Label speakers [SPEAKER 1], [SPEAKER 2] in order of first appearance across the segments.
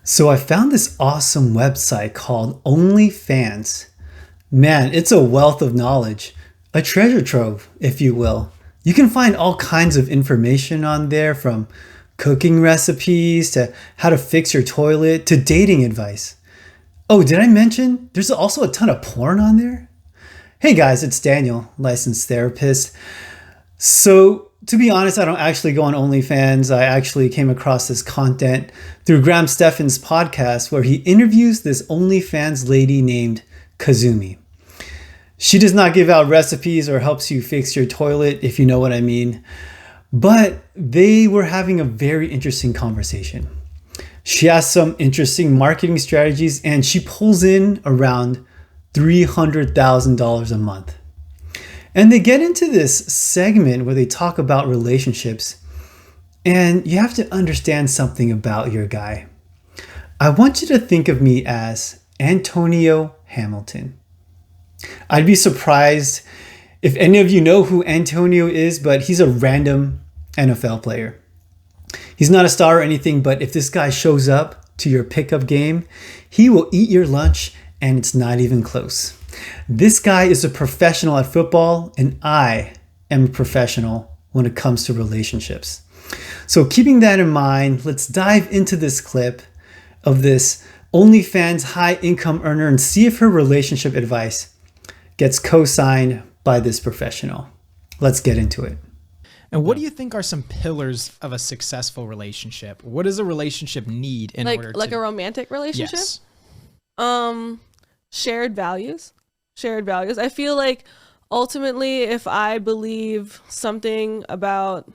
[SPEAKER 1] So I found this awesome website called OnlyFans. Man, it's a wealth of knowledge, a treasure trove, if you will. You can find all kinds of information on there from cooking recipes to how to fix your toilet to dating advice. Oh, did I mention there's also a ton of porn on there? Hey guys, it's Daniel, licensed therapist. So, to be honest, I don't actually go on OnlyFans. I actually came across this content through Graham Stephan's podcast where he interviews this OnlyFans lady named Kazumi. She does not give out recipes or helps you fix your toilet, if you know what I mean. But they were having a very interesting conversation. She has some interesting marketing strategies and she pulls in around $300,000 a month. And they get into this segment where they talk about relationships. And you have to understand something about your guy. I want you to think of me as Antonio Hamilton. I'd be surprised if any of you know who Antonio is, but he's a random NFL player. He's not a star or anything, but if this guy shows up to your pickup game, he will eat your lunch and it's not even close. This guy is a professional at football, and I am a professional when it comes to relationships. So keeping that in mind, let's dive into this clip of this OnlyFans high income earner and see if her relationship advice gets co-signed by this professional. Let's get into it.
[SPEAKER 2] And what do you think are some pillars of a successful relationship? What does a relationship need in order to...
[SPEAKER 3] Like a romantic relationship?
[SPEAKER 2] Yes.
[SPEAKER 3] Shared values. Shared values. I feel like ultimately if I believe something about,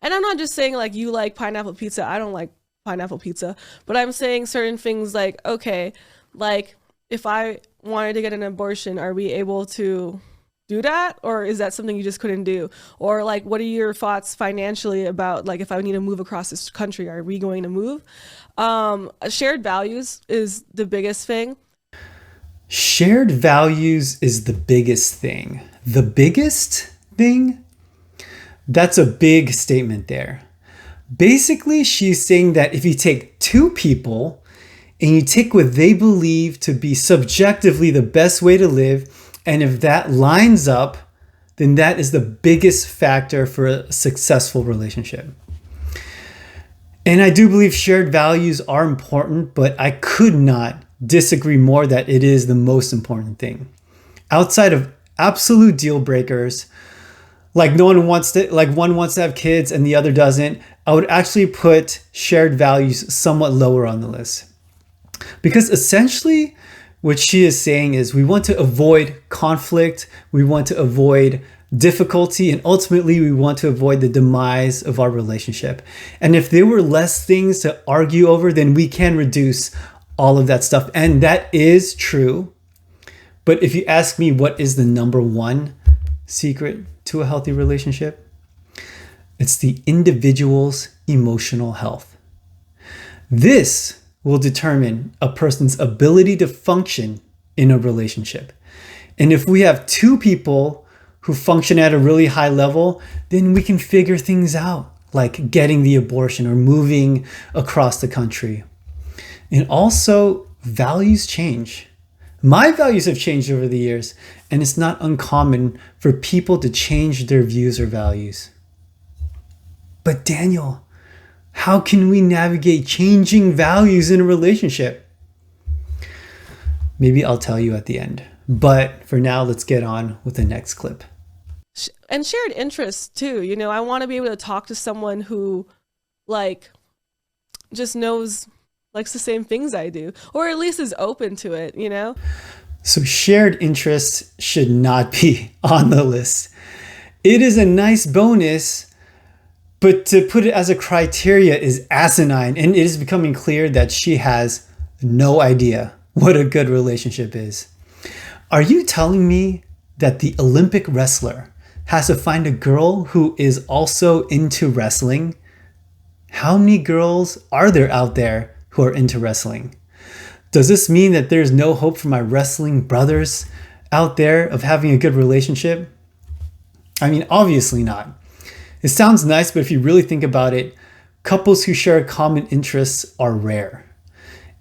[SPEAKER 3] and I'm not just saying like you like pineapple pizza, I don't like pineapple pizza, but I'm saying certain things like, okay, like if I wanted to get an abortion, are we able to do that? Or is that something you just couldn't do? Or like, what are your thoughts financially about like if I need to move across this country, are we going to move? Shared values is the biggest thing.
[SPEAKER 1] Shared values is the biggest thing. The biggest thing? That's a big statement there. Basically, she's saying that if you take two people and you take what they believe to be subjectively the best way to live, and if that lines up, then that is the biggest factor for a successful relationship. And I do believe shared values are important, but I could not disagree more that it is the most important thing. Outside of absolute deal breakers, like one wants to have kids and the other doesn't, I would actually put shared values somewhat lower on the list. Because essentially what she is saying is we want to avoid conflict, we want to avoid difficulty, and ultimately we want to avoid the demise of our relationship. And if there were less things to argue over, then we can reduce all of that stuff. And that is true. But if you ask me what is the number one secret to a healthy relationship, it's the individual's emotional health. This will determine a person's ability to function in a relationship. And if we have two people who function at a really high level, then we can figure things out, like getting the abortion or moving across the country. And also, values change. My values have changed over the years, and it's not uncommon for people to change their views or values. But Daniel, how can we navigate changing values in a relationship? Maybe I'll tell you at the end. But for now, let's get on with the next clip.
[SPEAKER 3] And shared interests too. You know, I want to be able to talk to someone who like just knows, likes the same things I do, or at least is open to it, you know?
[SPEAKER 1] So shared interests should not be on the list. It is a nice bonus, but to put it as a criteria is asinine, and it is becoming clear that she has no idea what a good relationship is. Are you telling me that the Olympic wrestler has to find a girl who is also into wrestling? How many girls are there out there who are into wrestling? Does this mean that there's no hope for my wrestling brothers out there of having a good relationship? I mean, obviously not. It sounds nice, but if you really think about it, couples who share common interests are rare.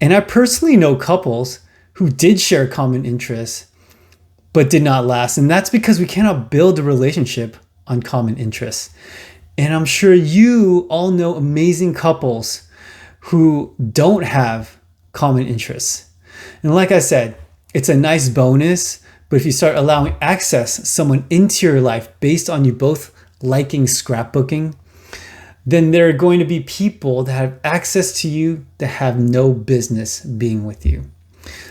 [SPEAKER 1] And I personally know couples who did share common interests, but did not last. And that's because we cannot build a relationship on common interests. And I'm sure you all know amazing couples who don't have common interests. And like I said, it's a nice bonus, but if you start allowing someone into your life based on you both liking scrapbooking, then there are going to be people that have access to you that have no business being with you.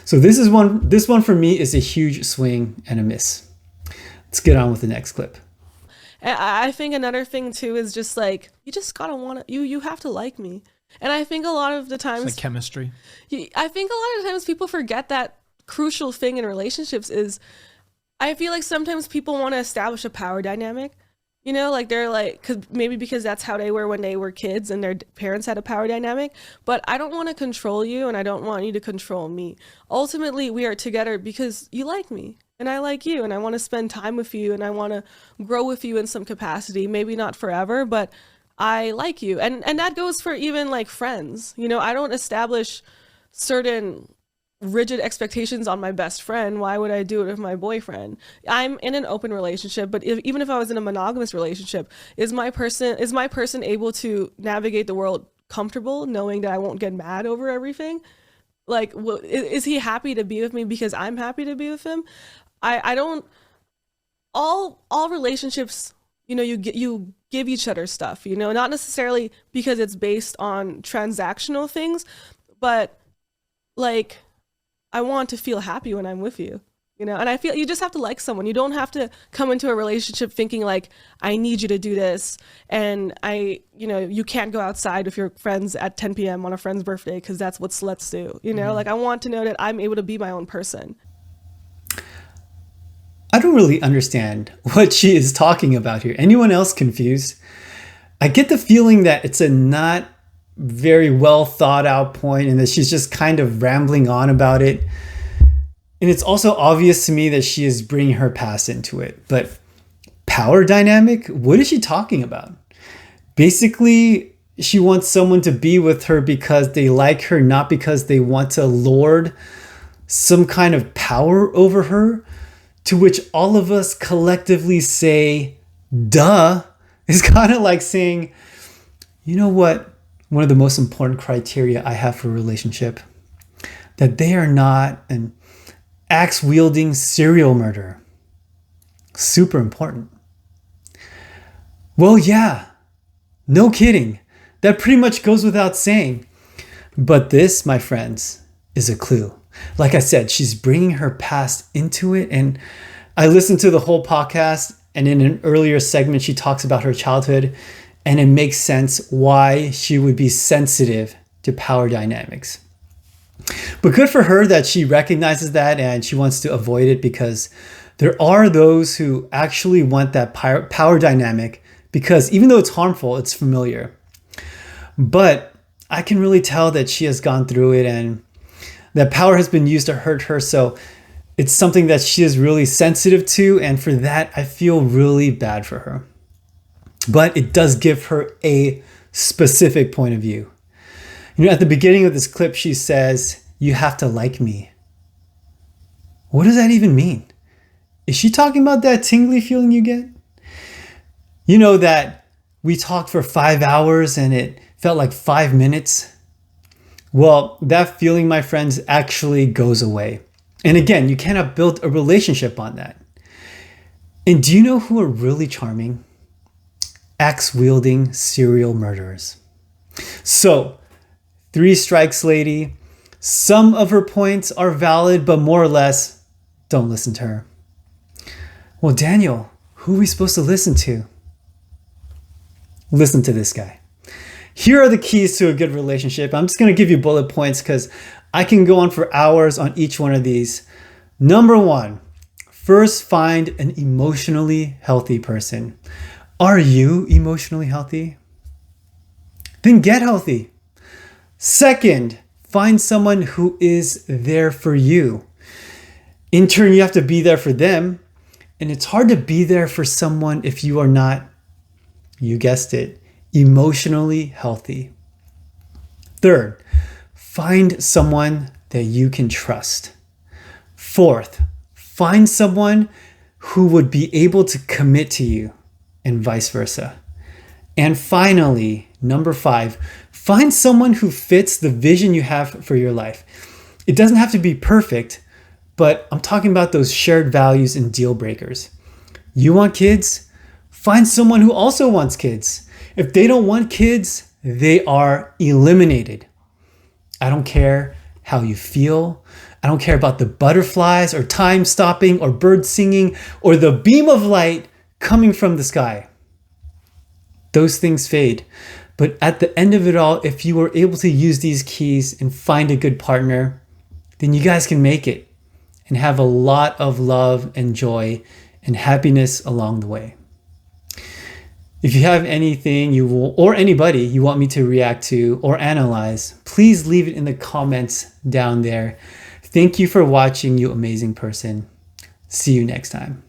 [SPEAKER 1] So this one for me is a huge swing and a miss. Let's get on with the next clip.
[SPEAKER 3] And I think another thing too is just like, you just gotta want to, you have to like me. And I think a lot of the times,
[SPEAKER 2] It's like chemistry.
[SPEAKER 3] I think a lot of times people forget that crucial thing in relationships is, I feel like sometimes people want to establish a power dynamic. You know, like they're like, because that's how they were when they were kids and their parents had a power dynamic. But I don't want to control you and I don't want you to control me. Ultimately, we are together because you like me and I like you and I want to spend time with you and I want to grow with you in some capacity. Maybe not forever, but I like you. And that goes for even like friends. You know, I don't establish certain rigid expectations on my best friend. Why would I do it with my boyfriend? I'm in an open relationship, but even if I was in a monogamous relationship, is my person able to navigate the world comfortable, knowing that I won't get mad over everything? Like, is he happy to be with me because I'm happy to be with him? I don't. All relationships, you know, you give each other stuff, you know, not necessarily because it's based on transactional things, but like, I want to feel happy when I'm with you, you know, and I feel you just have to like someone. You don't have to come into a relationship thinking like, I need you to do this. And you can't go outside with your friends at 10 p.m. on a friend's birthday because that's what sluts do. You know, like I want to know that I'm able to be my own person.
[SPEAKER 1] I don't really understand what she is talking about here. Anyone else confused? I get the feeling that it's a not very well thought out point and that she's just kind of rambling on about it. And it's also obvious to me that she is bringing her past into it. But power dynamic? What is she talking about? Basically, she wants someone to be with her because they like her, not because they want to lord some kind of power over her, to which all of us collectively say, duh. It's kind of like saying, you know what? One of the most important criteria I have for a relationship, that they are not an axe-wielding serial murderer. Super important. Well, yeah, no kidding. That pretty much goes without saying. But this, my friends, is a clue. Like I said, she's bringing her past into it. And I listened to the whole podcast, and in an earlier segment, she talks about her childhood. And it makes sense why she would be sensitive to power dynamics. But good for her that she recognizes that and she wants to avoid it, because there are those who actually want that power dynamic because even though it's harmful, it's familiar. But I can really tell that she has gone through it and that power has been used to hurt her. So it's something that she is really sensitive to. And for that, I feel really bad for her. But it does give her a specific point of view. You know, at the beginning of this clip, she says, you have to like me. What does that even mean? Is she talking about that tingly feeling you get? You know that we talked for 5 hours and it felt like 5 minutes? Well, that feeling, my friends, actually goes away. And again, you cannot build a relationship on that. And do you know who are really charming? Axe-wielding serial murderers. So, 3 strikes lady. Some of her points are valid, but more or less, don't listen to her. Well, Daniel, who are we supposed to listen to? Listen to this guy. Here are the keys to a good relationship. I'm just going to give you bullet points because I can go on for hours on each one of these. Number 1, first find an emotionally healthy person. Are you emotionally healthy? Then get healthy. Second, find someone who is there for you. In turn, you have to be there for them. And it's hard to be there for someone if you are not, you guessed it, emotionally healthy. Third, find someone that you can trust. Fourth, find someone who would be able to commit to you and vice versa. And finally, number 5, find someone who fits the vision you have for your life. It doesn't have to be perfect, but I'm talking about those shared values and deal breakers. You want kids? Find someone who also wants kids. If they don't want kids, they are eliminated. I don't care how you feel. I don't care about the butterflies or time stopping or birds singing or the beam of light coming from the sky. Those things fade. But at the end of it all, if you were able to use these keys and find a good partner, then you guys can make it and have a lot of love and joy and happiness along the way. If you have anything or anybody you want me to react to or analyze, please leave it in the comments down there. Thank you for watching, you amazing person. See you next time.